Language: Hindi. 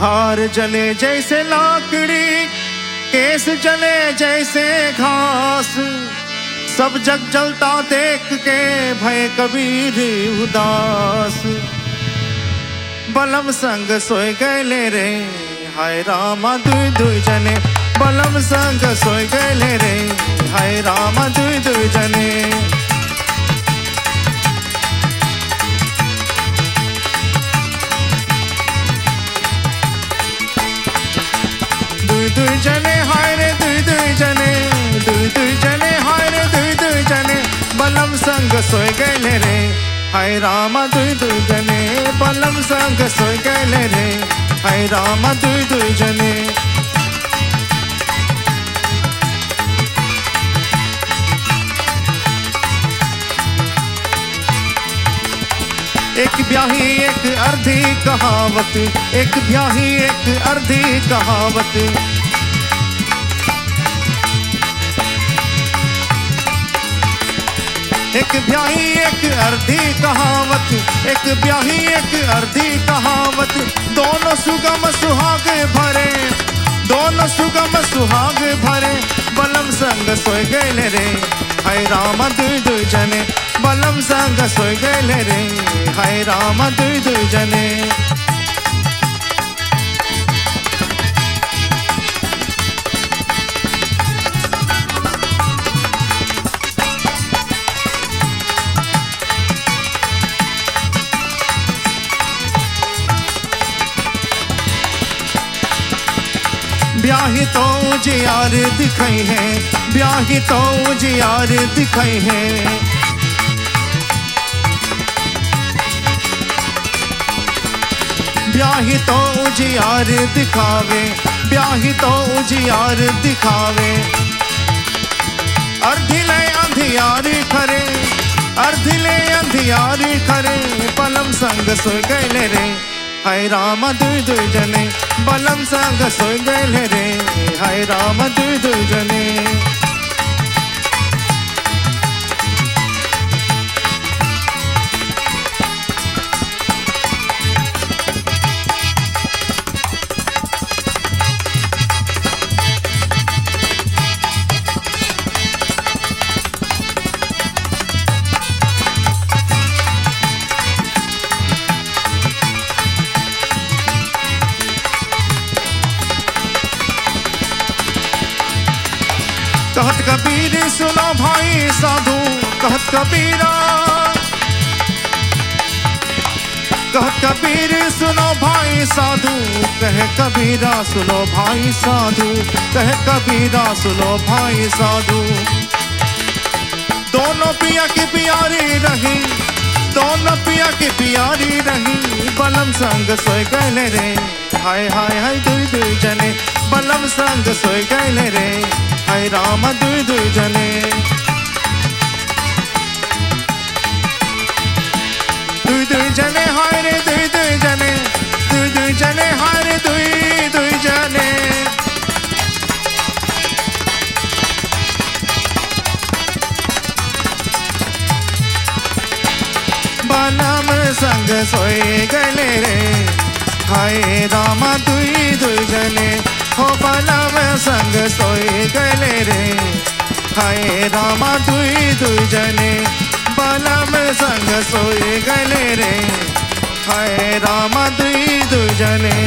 हार जले जैसे लाकड़ी, केस जले जैसे घास, सब जग जलता देख के भय कबीर उदास। बलम संग सोए गए रे, हाय रामा दुई दुई जने, बलम संग सोए गए रे, हाय रामा दुई दुई जने। दुई दुई जने हाय रे दुई दुई जने, दुई दुई जने हाय रे दुई दुई जने, बलम संग सोए गए रे, हाय रामा दुई दुई जने, बलम संग सोए गए रे, हाय रामा दुई दुई जने। एक ब्याही एक अर्धी कहावत, एक ब्याही एक अर्धी कहावत, एक ब्याही एक अर्धी कहावत, एक ब्याही एक अर्धी कहावत, दोनों सुगम सुहाग भरे, दोनों सुगम सुहाग भरे, बलम संग सोए गए रे, हाय रामा दुई दुई जने, बलम संग सोए गए रे, हाय रामा दुई दुई जने। ब्याही तो उजियार दिखाई है, ब्याही तो उजियार दिखाई है, ब्याही तो उजियार दिखावे, ब्याही तो उजियार दिखावे, अर्धिले अंधियारी खरे, अर्धिले अंधियारी खरे, बलम संग सोए गए रे, हाय रामा दुई दुई जने, बलम संग सोए गए रे, हाय रामा दुई दुई जने। कहत कबीर सुनो भाई साधु, कहत कबीरा, कहत कबीर सुनो भाई साधु, कहे कबीरा सुनो भाई साधु, कहे कबीरा सुनो भाई साधु। दोनों पिया की प्यारी रही, दोनों पिया की प्यारी रही, बलम संग सोए गए रे, हाय हाय हाय दुई दुई जने, बलम संग सोए गए रे, हाय रामा दुई दुई जने। दुई दुई जने हाय रे दुई दुई जने, दुई दुई जने हाय रे दुई दुई जने। बलम संग सोए गए रे, हाय रामा दुई दुई जने, हो बलम संग सोए गए रे, हाय रामा दुई दुई जने, बलम संग सोए गए रे, हाय रामा दुई दुई जने।